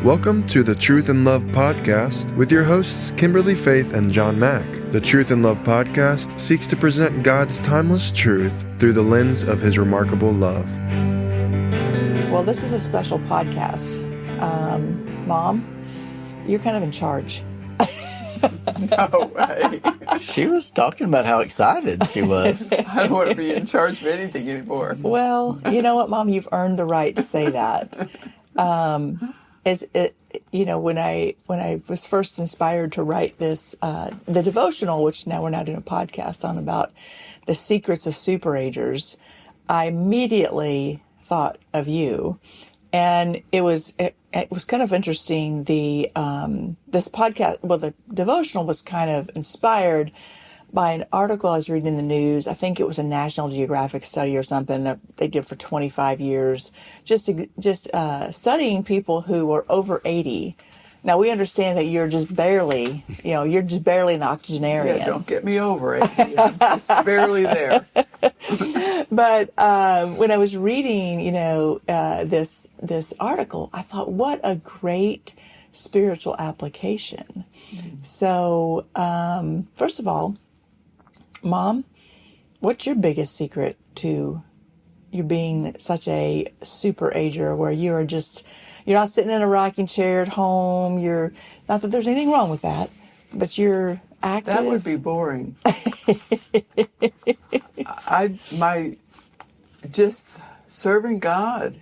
Welcome to the Truth and Love Podcast with your hosts Kimberly, Faith, and John Mack. The Truth and Love Podcast seeks to present God's timeless truth through the lens of His remarkable love. Well, this is a special podcast. Mom, you're kind of in charge. No way. She was talking about how excited she was. I don't want to be in charge of anything anymore. Well, you know what, Mom? You've earned the right to say that. When I was first inspired to write this, the devotional, which now we're now doing a podcast on about the secrets of Superagers, I immediately thought of you, and it was kind of interesting. This podcast, the devotional was kind of inspired by an article I was reading in the news. I think it was a National Geographic study or something that they did for 25 years, just studying people who were over 80. Now, we understand that you're just barely an octogenarian. Yeah, don't get me over it. I'm just barely there. But when I was reading, this article, I thought, what a great spiritual application. Mm-hmm. So, first of all, Mom, what's your biggest secret to you being such a superager, where you're not sitting in a rocking chair at home? You're not that there's anything wrong with that, but you're active. That would be boring. Just serving God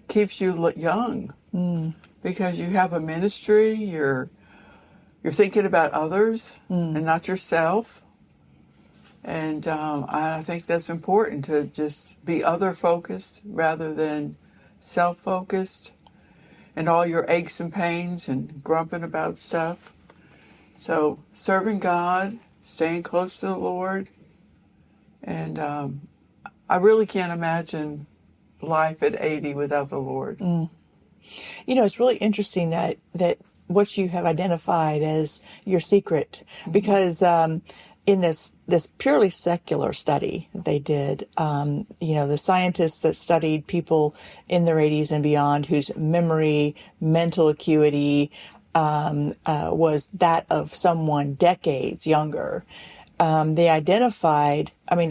keeps you young, because you have a ministry. You're thinking about others and not yourself. And I think that's important, to just be other-focused rather than self-focused, and all your aches and pains and grumping about stuff. So serving God, staying close to the Lord, and I really can't imagine life at 80 without the Lord. It's really interesting that what you have identified as your secret, because in this purely secular study that they did, the scientists that studied people in their 80s and beyond whose memory, mental acuity was that of someone decades younger, they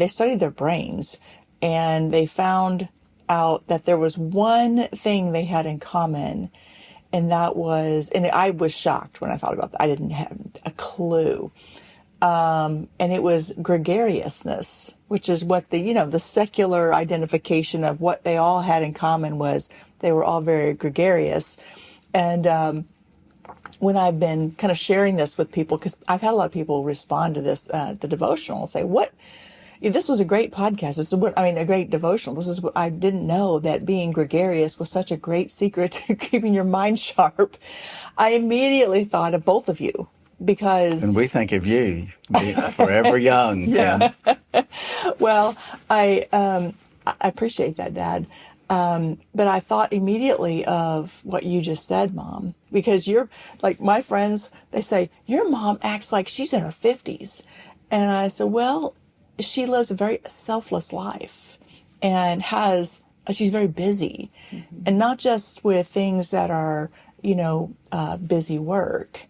studied their brains, and they found out that there was one thing they had in common, and that was, and I was shocked when I thought about that. I didn't have a clue. And it was gregariousness, which is what the secular identification of what they all had in common was. They were all very gregarious. And when I've been kind of sharing this with people, because I've had a lot of people respond to this, the devotional, and say, this was a great podcast. This is a great devotional. This is what I didn't know, that being gregarious was such a great secret to keeping your mind sharp. I immediately thought of both of you. And we think of you, forever young. Yeah. Well, I appreciate that, Dad. But I thought immediately of what you just said, Mom, because you're like my friends. They say your mom acts like she's in her 50s, and I said, well, she lives a very selfless life, and she's very busy, and not just with things that are busy work.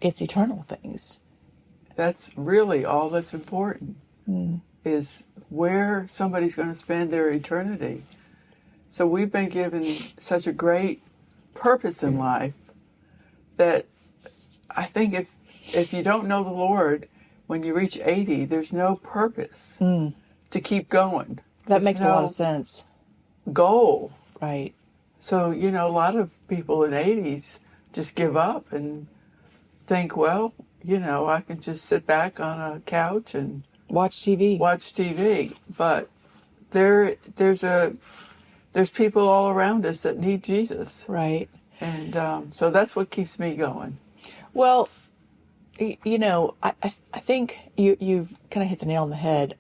It's eternal things. That's really all that's important, is where somebody's going to spend their eternity. So we've been given such a great purpose in life that I think if you don't know the Lord, when you reach 80, there's no purpose to keep going. That makes a lot of sense. Goal. Right. So, a lot of people in 80s just give up and think, well, I can just sit back on a couch and watch TV. But there's people all around us that need Jesus. Right. And so that's what keeps me going. Well, I think you've kind of hit the nail on the head.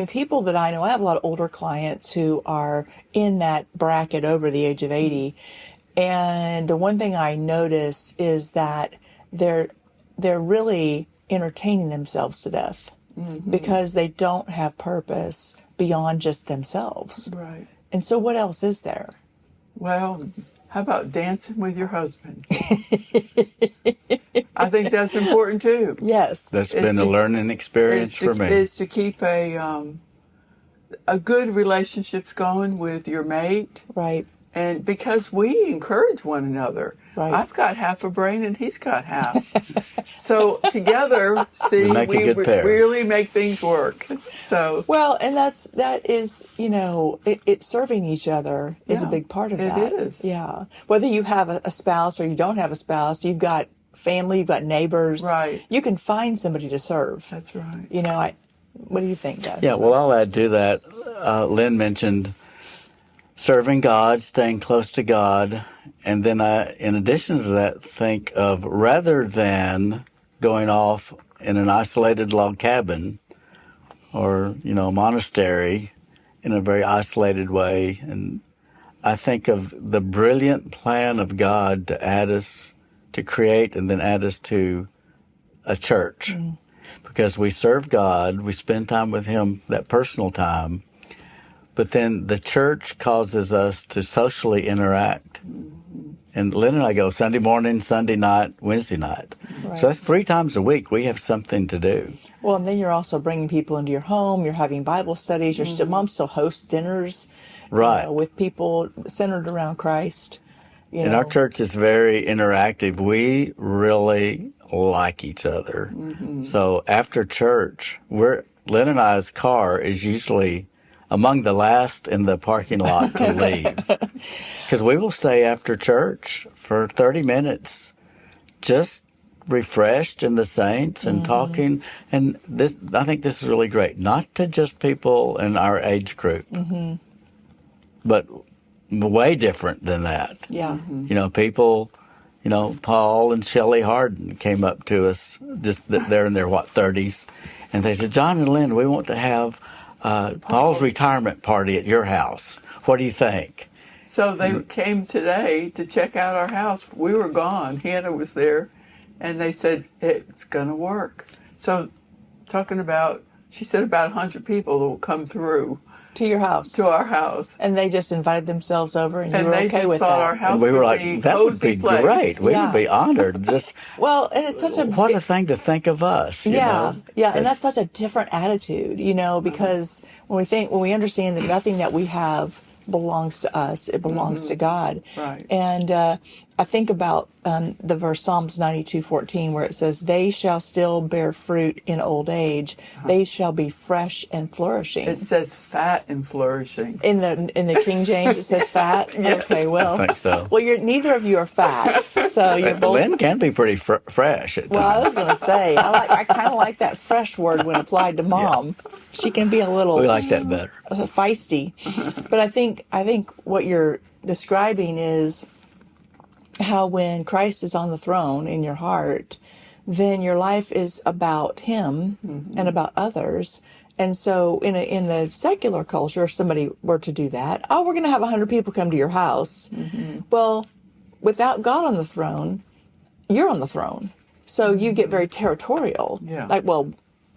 People that I know, I have a lot of older clients who are in that bracket over the age of 80. And the one thing I notice is that they're really entertaining themselves to death, because they don't have purpose beyond just themselves. Right. And so what else is there? Well, How about dancing with your husband? I think that's important too. Yes. That's been a learning experience for me. Is to keep a good relationships going with your mate. Right. And because we encourage one another. Right. I've got half a brain and he's got half. So together, see, We make a good pair. really make things work. So Well, and that is, it serving each other is a Yeah, big part of it that. is. Yeah. Whether you have a spouse or you don't have a spouse, you've got family, you've got neighbors. Right. You can find somebody to serve. that's right. What do you think, Dad? Yeah, well, I'll add to that. Lynn mentioned serving God, staying close to God. And then in addition to that, think of rather than going off in an isolated log cabin or, a monastery in a very isolated way. And I think of the brilliant plan of God to create and then add us to a church. Because we serve God, we spend time with Him, that personal time, but then the church causes us to socially interact. And Lynn and I go Sunday morning, Sunday night, Wednesday night. Right. So that's 3 times a week. We have something to do. Well, and then you're also bringing people into your home. You're having Bible studies. Mom still hosts dinners, Right. with people centered around Christ. And our church is very interactive. We really like each other. So after church, Lynn and I's car is usually among the last in the parking lot to leave. Because we will stay after church for 30 minutes, just refreshed in the saints and talking. And I think this is really great. Not to just people in our age group, but way different than that. Yeah. People, Paul and Shelley Harden came up to us, just they're in their 30s, and they said, John and Lynn, we want to have Paul's retirement party at your house. What do you think? So they came today to check out our house. We were gone. Hannah was there, and they said, it's going to work. So she said about 100 people will come through To your house. to our house. And they just invited themselves over, and you And were they okay just with thought that. our house And we were would be like, a that would cozy be place. great. We Yeah. would be honored. Just Well, and it's such a what a thing to think of us. you yeah, know? yeah, and that's such a different attitude, because when we understand that nothing that we have belongs to us, it belongs to God. Right. And I think about the verse Psalms 92:14, where it says, "They shall still bear fruit in old age; they shall be fresh and flourishing." It says fat and flourishing. In the King James, it says fat. Yes. Okay, well, I think so. well, neither of you are fat, so you're both. Lynn can be pretty fresh at Well, I times. was going to say, I kind of like that fresh word when applied to Mom. She can be a little We like that better. feisty, but I think what you're describing is how when Christ is on the throne in your heart, then your life is about Him and about others. And so in the secular culture, if somebody were to do that, we're going to have 100 people come to your house. Well, without God on the throne, you're on the throne. So you get very territorial. Yeah. Like, well,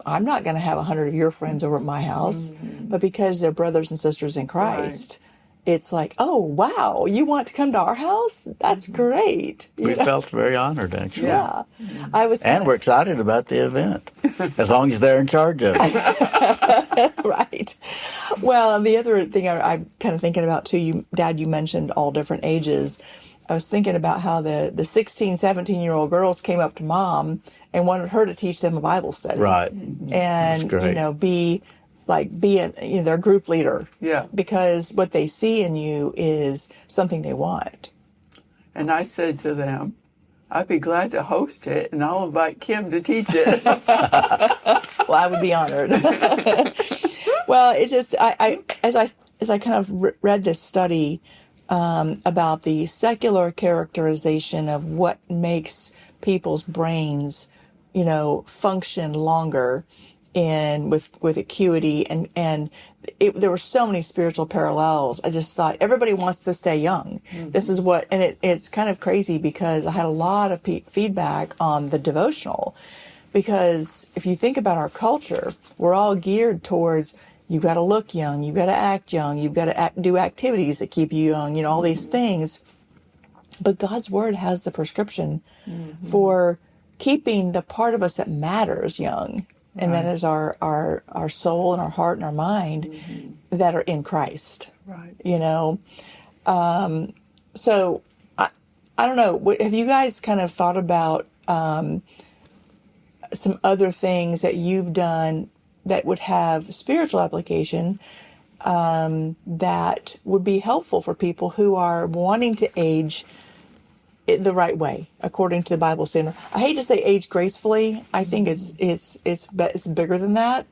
I'm not going to have 100 of your friends over at my house, but because they're brothers and sisters in Christ, it's like, oh, wow, you want to come to our house? That's great. We felt very honored, actually. Yeah. I was And we're excited about the event, as long as they're in charge of it. right. Well, and the other thing I'm kind of thinking about too, Dad, you mentioned all different ages. I was thinking about how the 16, 17-year-old girls came up to Mom and wanted her to teach them a Bible study. Right. And, great. be their group leader. Yeah. Because what they see in you is something they want. And I said to them, I'd be glad to host it, and I'll invite Kim to teach it. Well, I would be honored. Well, it's just as I kind of read this study about the secular characterization of what makes people's brains, function longer and with acuity, and there were so many spiritual parallels. I just thought everybody wants to stay young. This is what, and it's kind of crazy because I had a lot of feedback on the devotional, because if you think about our culture, we're all geared towards, you've got to look young, you've got to act young, you've got to do activities that keep you young, all these things. But God's word has the prescription for keeping the part of us that matters young. And that is our soul and our heart and our mind that are in Christ. Right. You know? So I don't know. Have you guys kind of thought about some other things that you've done that would have spiritual application that would be helpful for people who are wanting to age the right way, according to the Bible standard? I hate to say age gracefully. I think it's bigger than that.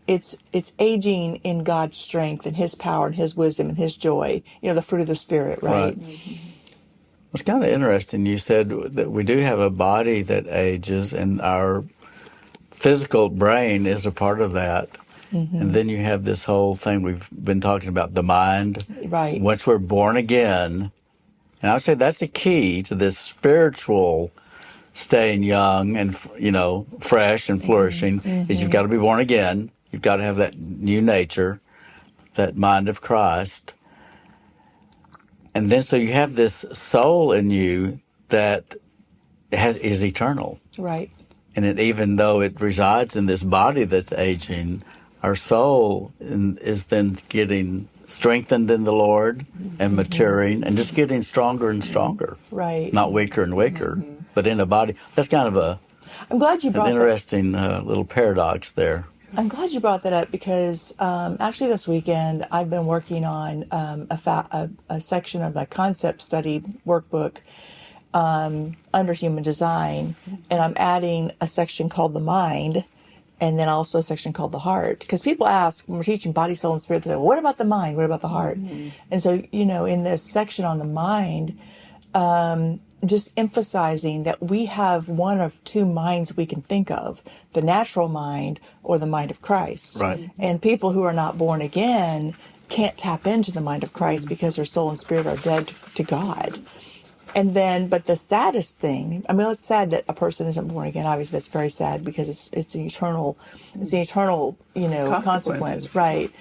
It's aging in God's strength and His power and His wisdom and His joy. You know, the fruit of the Spirit, right? It's kind of interesting. You said that we do have a body that ages, and our physical brain is a part of that. And then you have this whole thing we've been talking about, the mind. Right. Once we're born again, and I would say that's the key to this spiritual staying young and, fresh and flourishing, is you've got to be born again. You've got to have that new nature, that mind of Christ. And then so you have this soul in you that is eternal. Right. And even though it resides in this body that's aging, our soul is then getting strengthened in the Lord and maturing and just getting stronger and stronger. Right. Not weaker and weaker, but in a body. That's kind of I'm glad you brought an interesting little paradox there. I'm glad you brought that up because actually this weekend I've been working on a section of the concept study workbook under human design, and I'm adding a section called the mind, and then also a section called the heart. Because people ask, when we're teaching body, soul, and spirit, they say, what about the mind? What about the heart? And so, in this section on the mind, just emphasizing that we have one of two minds we can think of, the natural mind or the mind of Christ. Right. And people who are not born again can't tap into the mind of Christ because their soul and spirit are dead to God. And then, but the saddest thing, it's sad that a person isn't born again. Obviously, that's very sad because it's an eternal, consequence, right?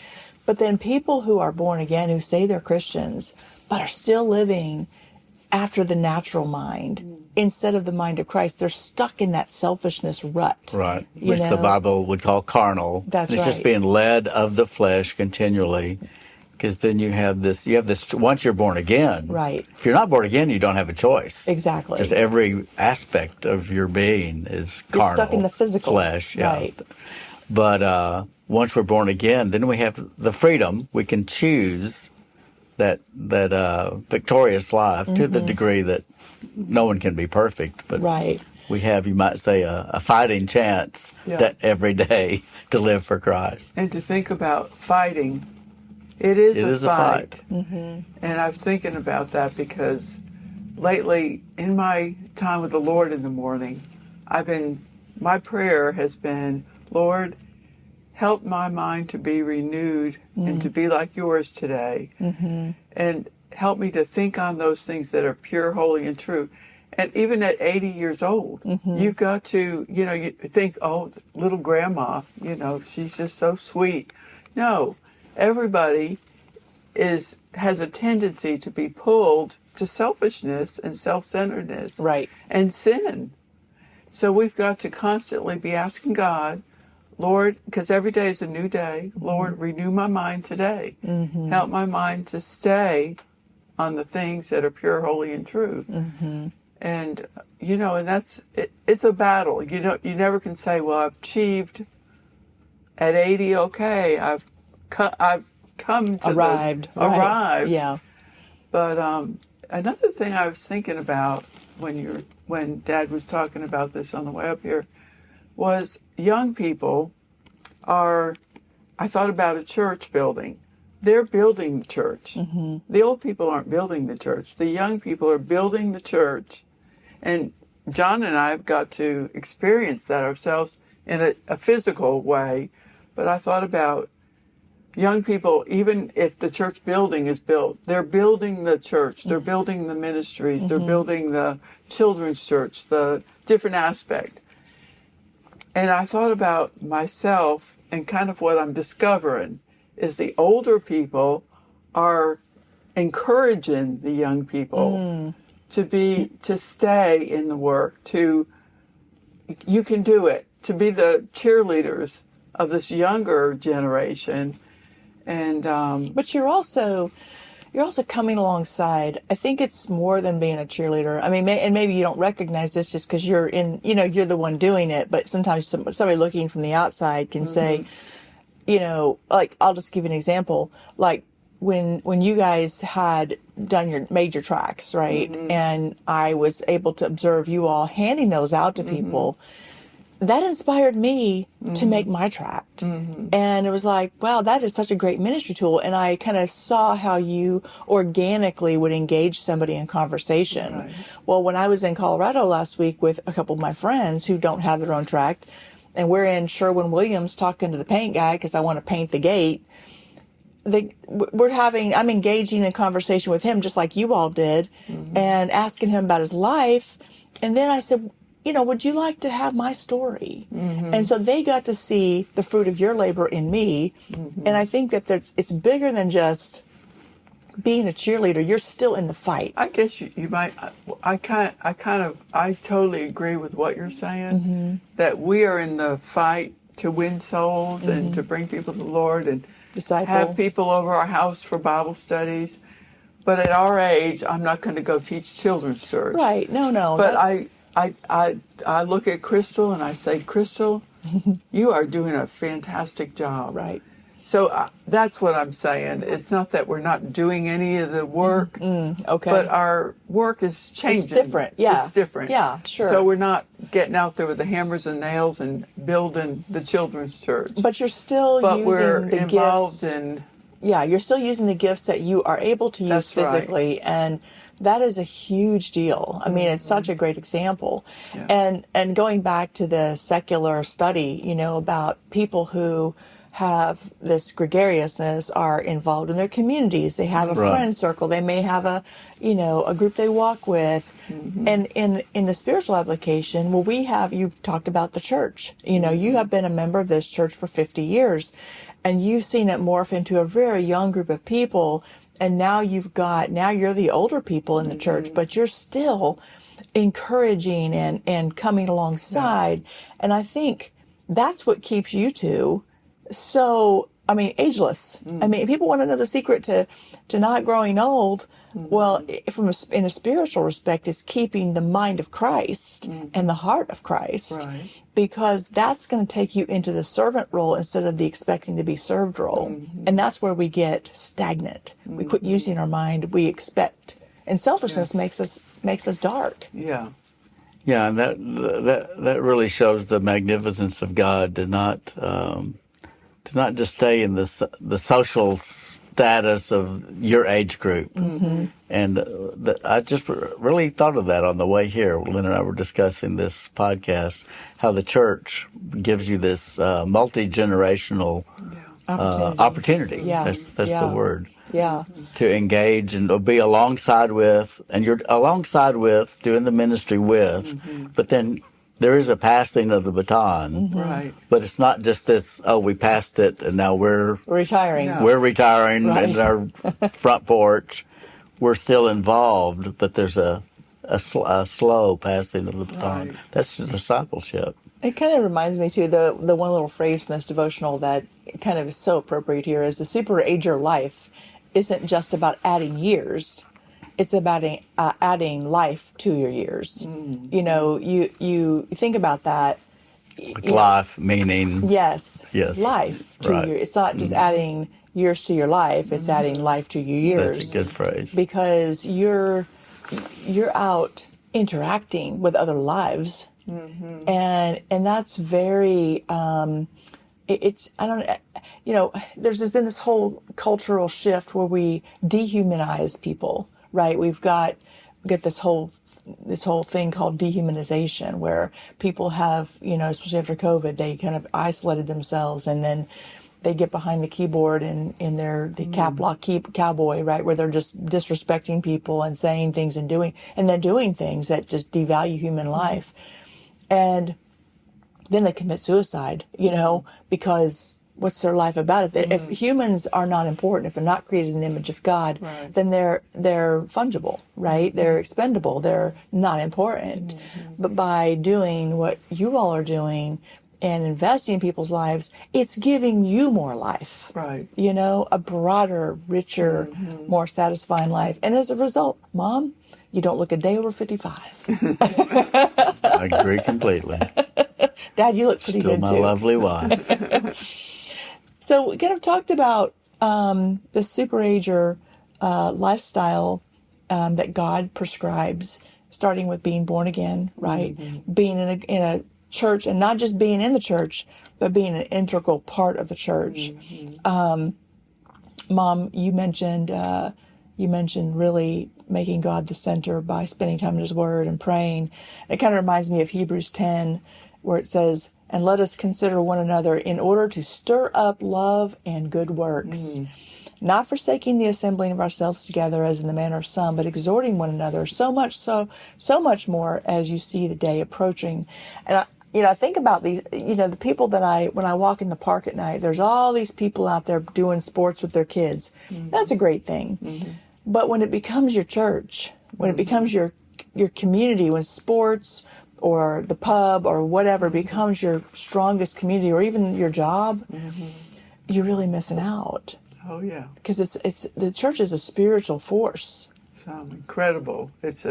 But then people who are born again, who say they're Christians, but are still living after the natural mind instead of the mind of Christ, they're stuck in that selfishness rut. Right. Which the Bible would call carnal. That's it's right. just being led of the flesh continually. Because then you have this, once you're born again. Right. If you're not born again, you don't have a choice. Exactly. Just every aspect of your being is carnal. You're stuck in the physical. Flesh, yeah. Right. But once we're born again, then we have the freedom. We can choose that victorious life to the degree that no one can be perfect. But right. we have, you might say, a fighting chance that every day to live for Christ. And to think about fighting. It is a fight. Mm-hmm. And I was thinking about that because lately, in my time with the Lord in the morning, my prayer has been, Lord, help my mind to be renewed and to be like yours today. Mm-hmm. And help me to think on those things that are pure, holy, and true. And even at 80 years old, you've got to, you think, oh, little grandma, she's just so sweet. No. Everybody has a tendency to be pulled to selfishness and self-centeredness, right, and sin. So we've got to constantly be asking God, Lord, because every day is a new day. Lord, renew my mind today. Help my mind to stay on the things that are pure, holy, and true. And and that's it's a battle. You never can say, well, I've achieved at 80. Okay, I've come to arrived. Yeah. But another thing I was thinking about when Dad was talking about this on the way up here was young people I thought about a church building. They're building the church. The old people aren't building the church. The young people are building the church. And John and I have got to experience that ourselves in a physical way. But I thought about young people, even if the church building is built, they're building the church, they're building the ministries, they're building the children's church, the different aspect. And I thought about myself and kind of what I'm discovering is the older people are encouraging the young people to stay in the work, you can do it, to be the cheerleaders of this younger generation. And but you're also coming alongside. I think it's more than being a cheerleader. I mean, and maybe you don't recognize this just because you're you're the one doing it. But sometimes somebody looking from the outside can say, like, I'll just give you an example. Like when you guys had done your major tracks, right? And I was able to observe you all handing those out to people. That inspired me to make my tract. And it was like, wow, that is such a great ministry tool. And I kind of saw how you organically would engage somebody in conversation. Right. Well, when I was in Colorado last week with a couple of my friends who don't have their own tract, and we're in Sherwin-Williams talking to the paint guy because I want to paint the gate, I'm engaging in conversation with him just like you all did, and asking him about his life. And then I said, would you like to have my story? And so they got to see the fruit of your labor in me. And I think that it's bigger than just being a cheerleader. You're still in the fight. I guess you might. I totally agree with what you're saying. That we are in the fight to win souls and to bring people to the Lord and Disciple. Have people over our house for Bible studies. But at our age, I'm not going to go teach children's church. Right? No. But I look at Crystal and I say, Crystal, you are doing a fantastic job. Right. So that's what I'm saying. It's not that we're not doing any of the work, okay. but our work is changing. It's different. Yeah. It's different. Yeah, sure. So we're not getting out there with the hammers and nails and building the children's church. But you're still using the involved gifts. Yeah, you're still using the gifts that you are able to use physically, and that is a huge deal. I mean, it's such a great example. Yeah. And going back to the secular study, about people who have this gregariousness are involved in their communities. They have a friend circle. They may have a group they walk with. And in the spiritual application, you talked about the church. You have been a member of this church for 50 years, and you've seen it morph into a very young group of people. And now you're the older people in the church, but you're still encouraging and coming alongside. Yeah. And I think that's what keeps you two ageless. I mean, people want to know the secret to not growing old. Well, in a spiritual respect, it's keeping the mind of Christ and the heart of Christ, because that's going to take you into the servant role instead of the expecting to be served role. And that's where we get stagnant. We quit using our mind. We expect, and selfishness makes us dark. Yeah. Yeah, and that really shows the magnificence of God to not just stay in the social status of your age group. And I just really thought of that on the way here. Lynn and I were discussing this podcast, how the church gives you this multi-generational opportunity. Yeah. That's the word. Yeah. To engage and be alongside with, and you're alongside with, doing the ministry with, but then there is a passing of the baton. Right. But it's not just this, we passed it and now we're retiring. Yeah. We're retiring in our front porch. We're still involved, but there's a slow passing of the baton. Right. That's discipleship. It kind of reminds me, too, the one little phrase from this devotional that kind of is so appropriate here is the superager life isn't just about adding years. It's about adding life to your years. You think about that. Life, meaning. Yes. Life to your. It's not just adding years to your life. It's adding life to your years. That's a good phrase. Because you're out interacting with other lives, and that's very. There's been this whole cultural shift where we dehumanize people. Right, we get this whole thing called dehumanization, where people have, especially after COVID, they kind of isolated themselves, and then they get behind the keyboard in the cap lock cowboy, right, where they're just disrespecting people and saying things and doing things that just devalue human life, and then they commit suicide, because what's their life about? If humans are not important, if they're not created in the image of God, Right. then they're fungible, right? They're expendable. They're not important. But by doing what you all are doing and investing in people's lives, it's giving you more life. Right. You know, a broader, richer, more satisfying life. And as a result, Mom, you don't look a day over 55. I agree completely. Dad, you look pretty Still good my too. lovely wife. So we kind of talked about the superager lifestyle that God prescribes, starting with being born again, right? Being in a church, and not just being in the church, but being an integral part of the church. Mom, you mentioned really making God the center by spending time in His Word and praying. It kind of reminds me of Hebrews 10, where it says, "And let us consider one another in order to stir up love and good works, not forsaking the assembling of ourselves together as in the manner of some, but exhorting one another, so much more as you see the day approaching." And I think about these, the people that when I walk in the park at night, there's all these people out there doing sports with their kids. That's a great thing. But when it becomes your church, when it becomes your community, when sports or the pub or whatever becomes your strongest community, or even your job, you're really missing out. Oh yeah. Because the church is a spiritual force. It's incredible. It's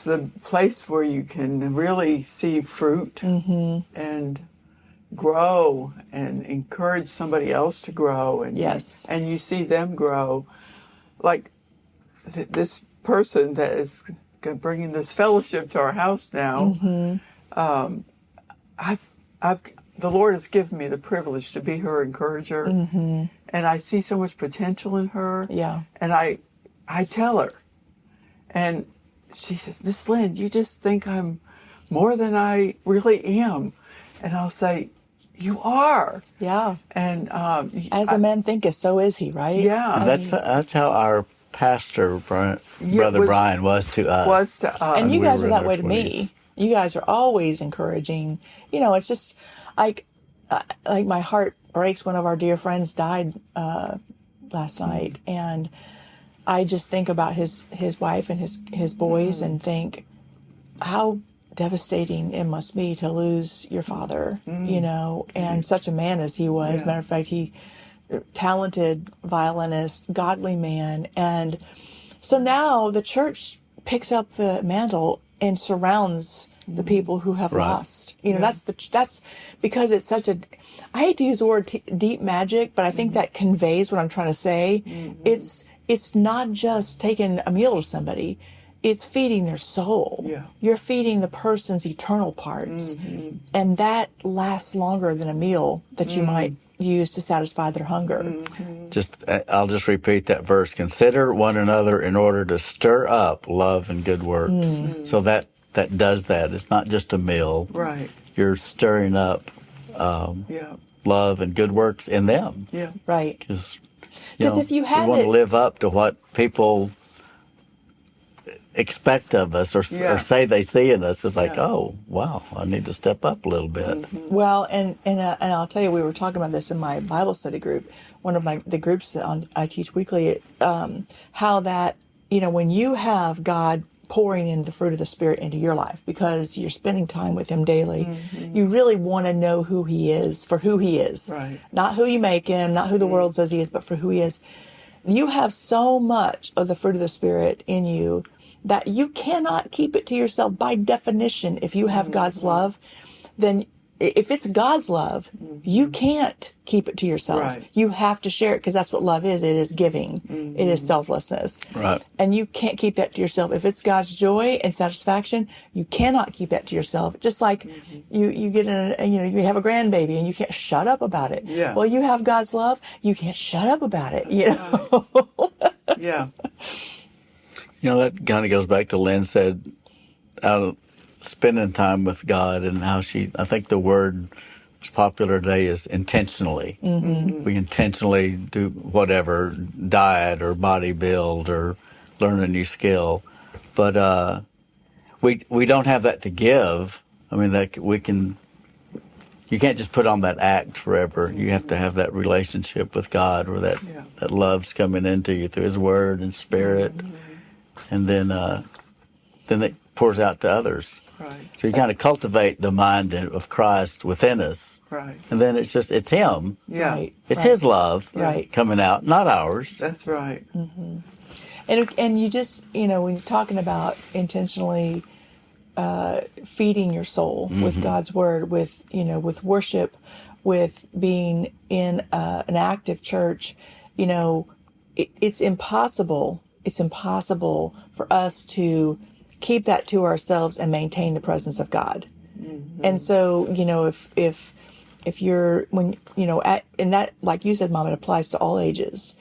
the place where you can really see fruit and grow and encourage somebody else to grow, and Yes. and you see them grow, like this person that is bringing this fellowship to our house now. The Lord has given me the privilege to be her encourager, and I see so much potential in her. Yeah. And I tell her, and she says, "Miss Lynn, you just think I'm more than I really am," and I'll say, "You are." Yeah. And As a man thinketh, so is he, right? yeah, And that's how our pastor, Brother Brian, was to us. was to us. And you we guys were are in that our way to 20s. me. You guys are always encouraging. It's just like my heart breaks. One of our dear friends died last night, and I just think about his wife and his boys, and think how devastating it must be to lose your father, and such a man as he was. Yeah. Matter of fact, he talented violinist, godly man. And so now the church picks up the mantle and surrounds the people who have Right. lost. That's because it's such I hate to use the word deep magic, but I think that conveys what I'm trying to say. It's not just taking a meal to somebody. It's feeding their soul. Yeah. You're feeding the person's eternal parts. And that lasts longer than a meal that you might use to satisfy their hunger. I'll just repeat that verse. Consider one another in order to stir up love and good works. So that does that. It's not just a meal. Right. You're stirring up Yeah. love and good works in them. Yeah. Right. Because if you had we want it- to live up to what people expect of us, or say they see in us. It's like, Yeah. oh, wow, I need to step up a little bit. Well, and I'll tell you, we were talking about this in my Bible study group, one of the groups that I teach weekly, how that, when you have God pouring in the fruit of the Spirit into your life because you're spending time with Him daily, you really want to know who He is for who He is. Right. Not who you make Him, not who the world says He is, but for who He is. You have so much of the fruit of the Spirit in you that you cannot keep it to yourself. By definition, if you have God's love, then if it's God's love, you can't keep it to yourself. Right. You have to share it, because that's what love is. It is giving. It is selflessness. Right. And you can't keep that to yourself. If it's God's joy and satisfaction, you cannot keep that to yourself. Just like you get you have a grandbaby and you can't shut up about it. Yeah. Well, you have God's love, you can't shut up about it. Yeah. That kind of goes back to Lynn said, out of spending time with God, and how I think the word that's popular today is intentionally. We intentionally do whatever, diet or body build or learn a new skill. But we don't have that to give. I mean, that we can you can't just put on that act forever. You have to have that relationship with God, where that love's coming into you through His Word and Spirit, and then it pours out to others. Right. So you kind of cultivate the mind of Christ within us, Right. and then it's Him. Yeah. Right. It's His love Right. coming out, not ours. That's right. And you just, when you're talking about intentionally feeding your soul with God's word, with worship, with being in an active church, it's impossible. It's impossible for us to keep that to ourselves and maintain the presence of God. And so, if you're and that, like you said, Mom, it applies to all ages.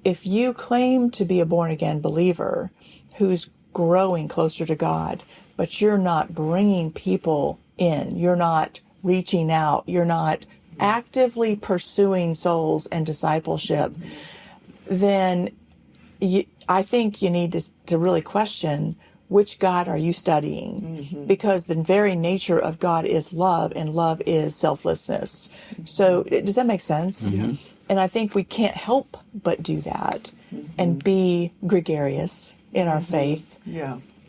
If you claim to be a born again believer who's growing closer to God, but you're not bringing people in, you're not reaching out, you're not actively pursuing souls and discipleship, then I think you need to really question, which God are you studying? Because the very nature of God is love, and love is selflessness. So does that make sense? And I think we can't help but do that and be gregarious in our faith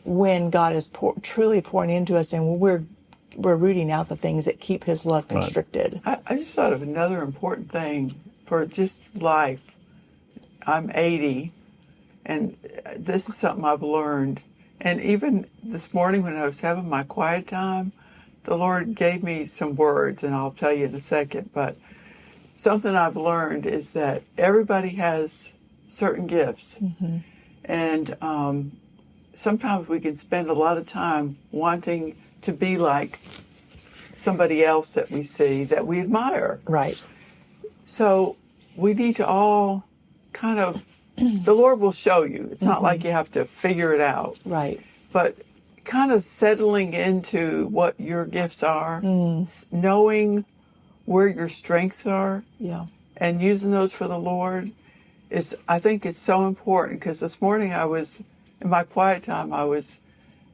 when God is truly pouring into us, and we're rooting out the things that keep His love constricted. I just thought of another important thing for just life. I'm 80, and this is something I've learned. And even this morning when I was having my quiet time, the Lord gave me some words, and I'll tell you in a second. But something I've learned is that everybody has certain gifts. And sometimes we can spend a lot of time wanting to be like somebody else that we see, that we admire. Right. So we need to all kind of, the Lord will show you. It's not like you have to figure it out. Right. But kind of settling into what your gifts are, knowing where your strengths are, and using those for the Lord I think it's so important. Because this morning in my quiet time, I was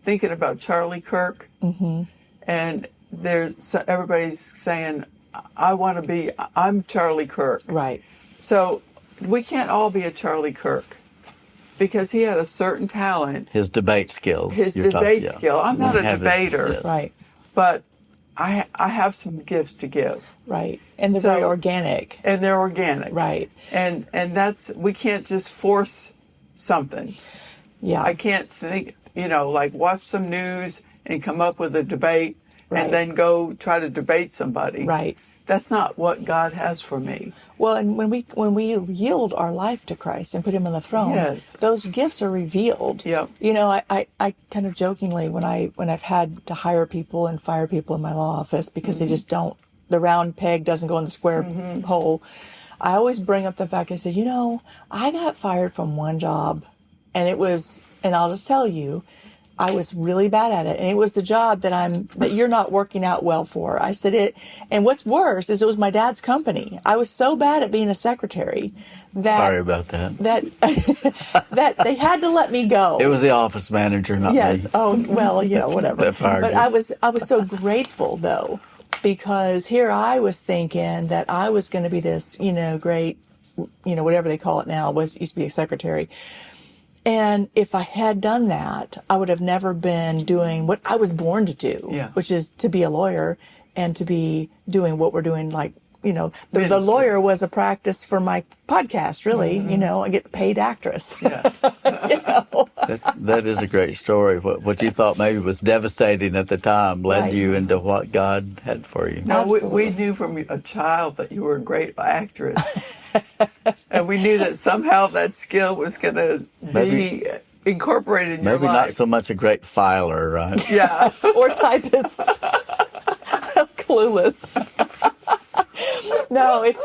thinking about Charlie Kirk, and everybody's saying, I'm Charlie Kirk. Right. So we can't all be a Charlie Kirk, because he had a certain talent. His debate skills. Skill. I'm not a debater. Yes. Right. But I have some gifts to give. Right. And they're very organic. And they're organic. Right. And we can't just force something. Yeah. I can't think, like watch some news and come up with a debate Right. and then go try to debate somebody. Right. That's not what God has for me. Well, and when we yield our life to Christ and put Him on the throne, those gifts are revealed. Yep. I kind of jokingly, when I've had to hire people and fire people in my law office because they just don't, the round peg doesn't go in the square hole, I always bring up the fact, I said, I got fired from one job, and I'll just tell you, I was really bad at it, and it was the job that you're not working out well for. I said it, and what's worse is it was my dad's company. I was so bad at being a secretary that Sorry about that. That they had to let me go. It was the office manager, not me. Oh well, whatever. That fired But you. I was so grateful though, because here I was thinking that I was going to be this great, whatever they call it now, used to be a secretary. And if I had done that, I would have never been doing what I was born to do, which is to be a lawyer and to be doing what we're doing. Like, the lawyer was a practice for my podcast, really. I get paid actress. Yeah. That is a great story. What you thought maybe was devastating at the time led you into what God had for you. No, we knew from a child that you were a great actress. And we knew that somehow that skill was going to be incorporated in your life. Maybe not so much a great filer, right? Yeah. Or typist. Clueless. No, and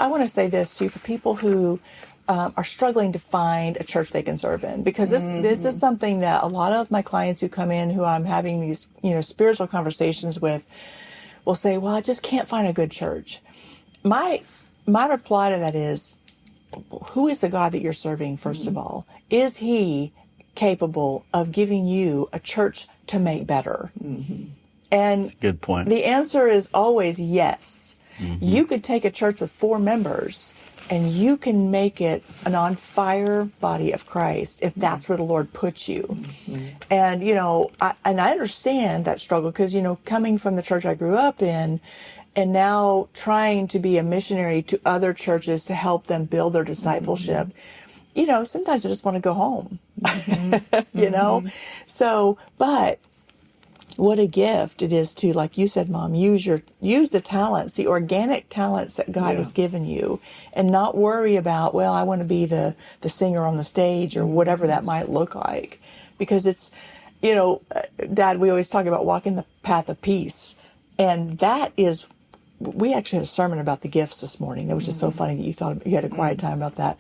I want to say this too, for people who are struggling to find a church they can serve in, because this is something that a lot of my clients who come in, who I'm having these spiritual conversations with, will say, well, I just can't find a good church. My reply to that is, who is the God that you're serving, first of all? Is He capable of giving you a church to make better? And Good point. the answer is always yes. You could take a church with 4 members and you can make it an on fire body of Christ if that's where the Lord puts you. And, I understand that struggle because, coming from the church I grew up in and now trying to be a missionary to other churches to help them build their discipleship, sometimes I just want to go home, So, but what a gift it is to, like you said, Mom, use the talents, the organic talents that God has given you, and not worry about, well, I want to be the singer on the stage or whatever that might look like. Because it's, Dad, we always talk about walking the path of peace. And that is, we actually had a sermon about the gifts this morning. That was just so funny that you thought you had a quiet time about that.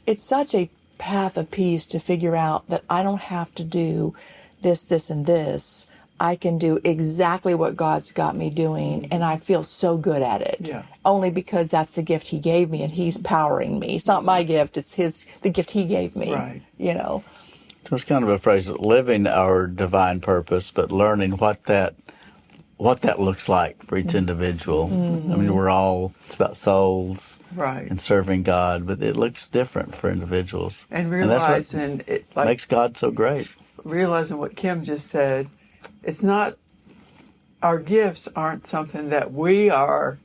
It's such a path of peace to figure out that I don't have to do this, this, and this. I can do exactly what God's got me doing, and I feel so good at it. Yeah. Only because that's the gift He gave me, and He's powering me. It's not my gift; it's the gift He gave me. Right. So it's kind of a phrase: living our divine purpose, but learning what that looks like for each individual. I mean, it's about souls, Right. and serving God, but it looks different for individuals. And that's realizing what makes God so great. Realizing what Kim just said, it's not, our gifts aren't something that we are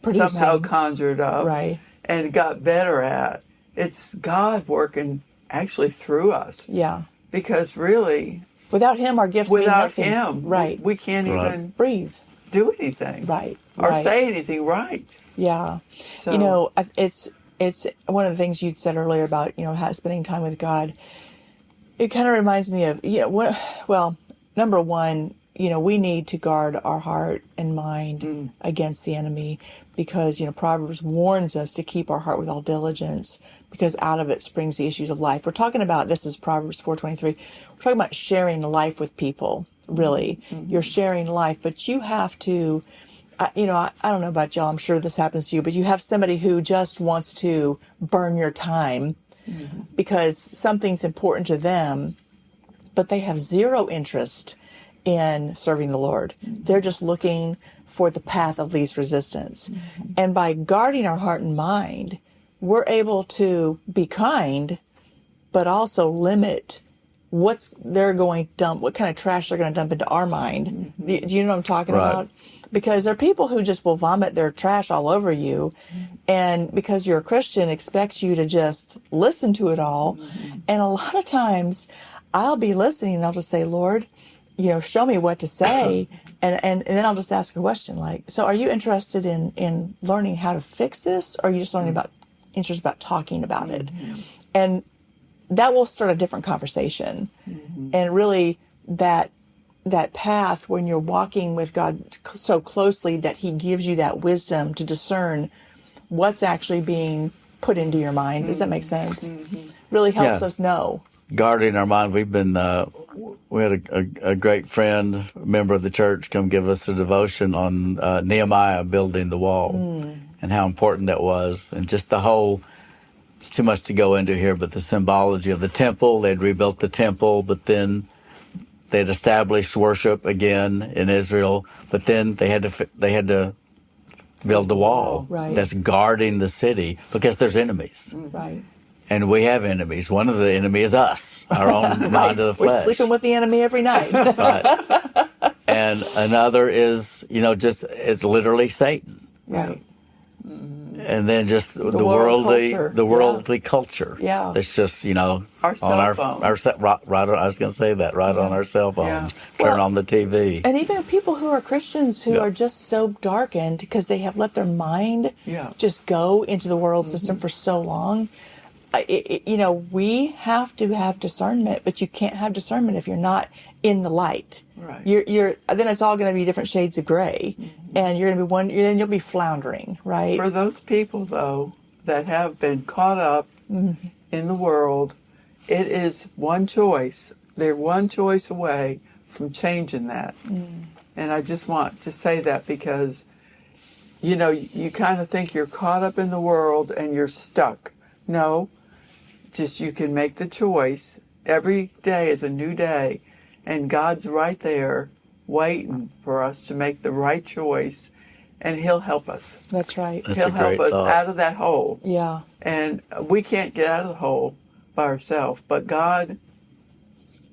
producing. somehow conjured up Right. and got better at. It's God working actually through us. Yeah. Because really, Without Him, our gifts mean without nothing. Him, Right. we can't even breathe. do anything. Right. Or right. say anything right. Yeah. So, It's one of the things you'd said earlier about, spending time with God. It kind of reminds me of, number one, we need to guard our heart and mind against the enemy because, Proverbs warns us to keep our heart with all diligence because out of it springs the issues of life. We're talking about, this is Proverbs 4:23. We're talking about sharing life with people, really. You're sharing life, but you have to, I don't know about y'all, I'm sure this happens to you, but you have somebody who just wants to burn your time because something's important to them, but they have zero interest in serving the Lord. They're just looking for the path of least resistance. And by guarding our heart and mind, we're able to be kind, but also limit what kind of trash they're going to dump into our mind. Do you know what I'm talking about? Because there are people who just will vomit their trash all over you, and because you're a Christian, expect you to just listen to it all. And a lot of times I'll be listening and I'll just say, Lord, show me what to say. And then I'll just ask a question like, so are you interested in learning how to fix this? Or are you just interested about talking about it? And that will start a different conversation. And really that path when you're walking with God so closely that He gives you that wisdom to discern what's actually being put into your mind. Does that make sense? Really helps us know. Guarding our mind. We had a great friend, a member of the church, come give us a devotion on Nehemiah building the wall and how important that was. And just it's too much to go into here, but the symbology of the temple, they'd rebuilt the temple, but then they'd established worship again in Israel, but then they had to build the wall that's guarding the city because there's enemies. Right. And we have enemies. One of the enemies is us, our own mind of the flesh. We're sleeping with the enemy every night. Right. And another is, it's literally Satan. Right. And then just the worldly culture. Yeah. It's just, our cell phones. I was going to say that, on our cell phones. Turn on the TV. And even people who are Christians who are just so darkened because they have let their mind just go into the world system for so long. We have to have discernment, but you can't have discernment if you're not in the light. Right. Then it's all going to be different shades of gray, and you're going to be then you'll be floundering, right? For those people, though, that have been caught up in the world, it is one choice. They're one choice away from changing that. And I just want to say that because, you kind of think you're caught up in the world and you're stuck. No. Just you can make the choice. Every day is a new day, and God's right there waiting for us to make the right choice, and He'll help us. That's right. That's He'll a help great us thought. out of that hole. Yeah. And we can't get out of the hole by ourselves. But God,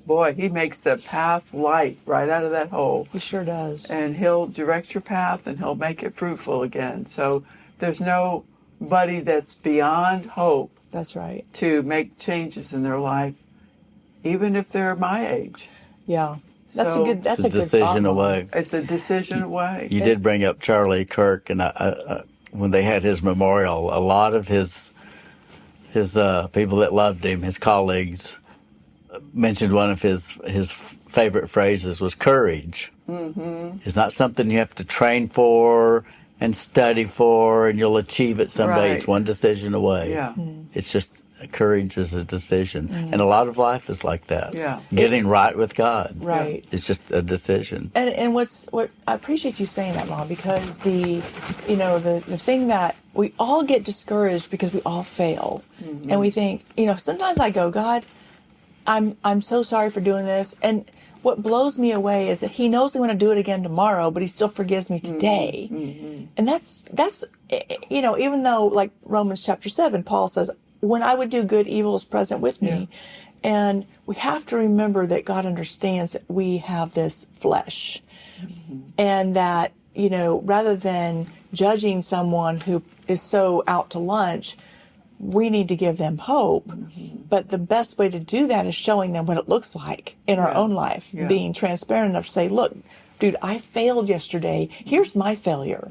boy, He makes the path light right out of that hole. He sure does. And He'll direct your path, and He'll make it fruitful again. So there's nobody that's beyond hope That's right. to make changes in their life, even if they're my age. Yeah. That's So a good. That's It's a a good decision thought, Mom. away. It's a decision away. You did bring up Charlie Kirk, and when they had his memorial, a lot of his people that loved him, his colleagues, mentioned one of his favorite phrases was courage. Mm-hmm. It's not something you have to train for and study for, and you'll achieve it someday. Right. It's one decision away. Yeah. It's just courage is a decision, and a lot of life is like that. Yeah. Getting right with God. Right. It's just a decision. And what I appreciate you saying that, Mom, because the thing that we all get discouraged because we all fail, and we think, sometimes I go, God, I'm so sorry for doing this, and what blows me away is that He knows I'm going to do it again tomorrow, but He still forgives me today, and that's even though, like Romans chapter 7, Paul says, when I would do good, evil is present with me. And we have to remember that God understands that we have this flesh, and that, rather than judging someone who is so out to lunch, we need to give them hope. But the best way to do that is showing them what it looks like in our own life, being transparent enough to say, look, dude, I failed yesterday. Here's my failure.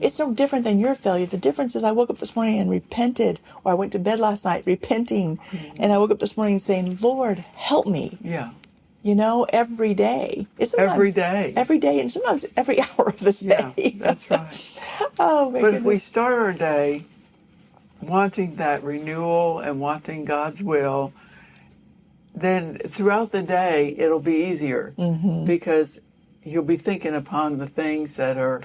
It's no different than your failure. The difference is I woke up this morning and repented, or I went to bed last night repenting, and I woke up this morning saying, Lord, help me. Yeah. Every day. It's sometimes Every day. Every day, and sometimes every hour of the Yeah, day. that's right. Oh, my But if we goodness. start our day wanting that renewal and wanting God's will, then throughout the day it'll be easier because you'll be thinking upon the things that are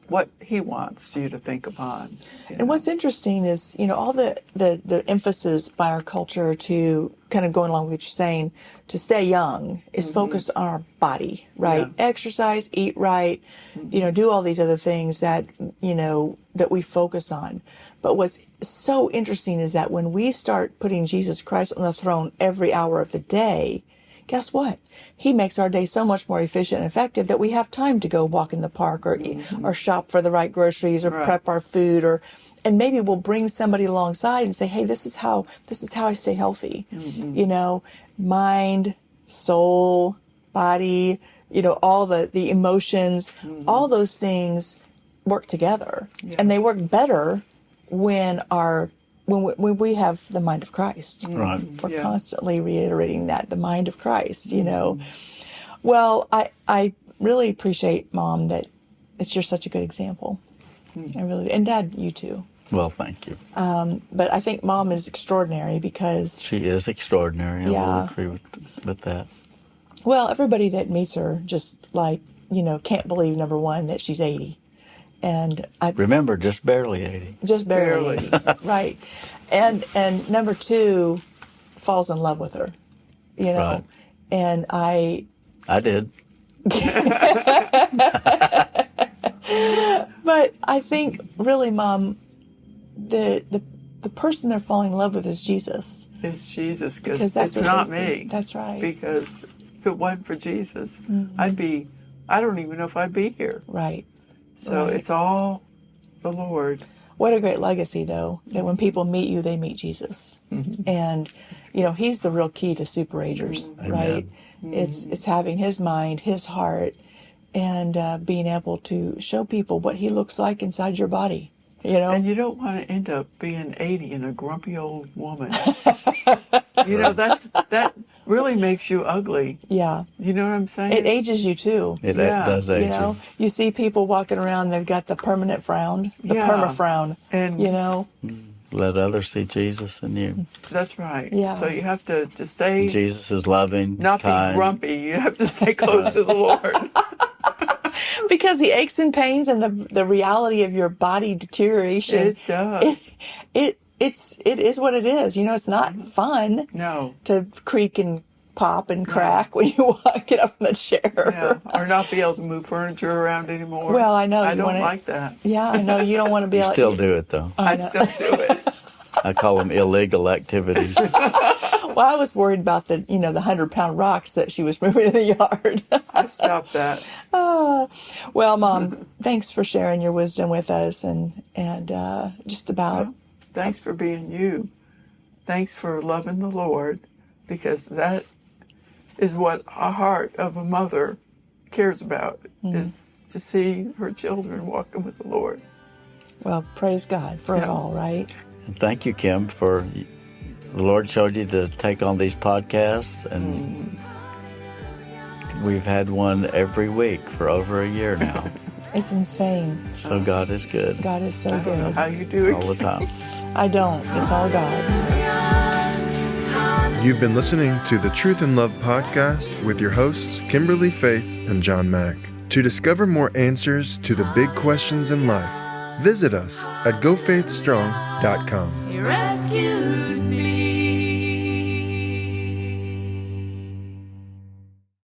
what He wants you to think upon. And what's interesting is, all the emphasis by our culture to kind of going along with what you're saying, to stay young is focused on our body, right? Yeah. Exercise, eat right, do all these other things that, that we focus on. But what's so interesting is that when we start putting Jesus Christ on the throne every hour of the day, guess what? He makes our day so much more efficient and effective that we have time to go walk in the park or or shop for the right groceries or prep our food, and maybe we'll bring somebody alongside and say, hey, this is how I stay healthy. Mind, soul, body, all the emotions, all those things work together, and they work better when we have the mind of Christ. Right. We're constantly reiterating that, the mind of Christ, Well, I really appreciate, Mom, that you're such a good example. I really do. And Dad, you too. Well, thank you. But I think Mom is extraordinary because, She is extraordinary. I will agree with that. well, everybody that meets her just can't believe, number one, that she's 80. And I Remember, just barely 80. just barely 80, right? And number two, falls in love with her, Right. And I did. But I think really, Mom, the person they're falling in love with is Jesus. It's Jesus, Because because that's it's what not they see. me. That's right. Because if it wasn't for Jesus, I don't even know if I'd be here. Right. So Right. it's all the Lord. What a great legacy, though, that when people meet you, they meet Jesus. And, He's the real key to Superagers, right? It's having His mind, His heart, and being able to show people what He looks like inside your body, And you don't want to end up being 80 and a grumpy old woman. That really makes you ugly. Yeah. You know what I'm saying? It ages you, too. It Yeah. does age You see people walking around, they've got the permanent frown, the Yeah. perma frown, And- Let others see Jesus in you. That's right. Yeah. So you have to stay, Jesus is loving, not kind. be grumpy. You have to stay close to the Lord. Because the aches and pains and the reality of your body deterioration, It does. It is what it is. It's not fun No. to creak and pop and crack when you get up from the chair. Yeah, or not be able to move furniture around anymore. Well, I know I you don't want to. like that. Yeah, I know you don't want to be. You still do it though. I still do it. I call them illegal activities. Well, I was worried about the 100-pound rocks that she was moving in the yard. I stopped that. Well, Mom, thanks for sharing your wisdom with us and just about. Well, thanks for being you. Thanks for loving the Lord, because that is what a heart of a mother cares about, is to see her children walking with the Lord. Well, praise God for it all, right? And thank you, Kim, for the Lord showed you to take on these podcasts, and we've had one every week for over a year now. It's insane. So God is good God is so I don't know good. how you do it. all the time. I don't. It's all God. You've been listening to the Truth and Love podcast with your hosts, Kimberly, Faith, and John Mack. To discover more answers to the big questions in life, visit us at gofaithstrong.com. He rescued me.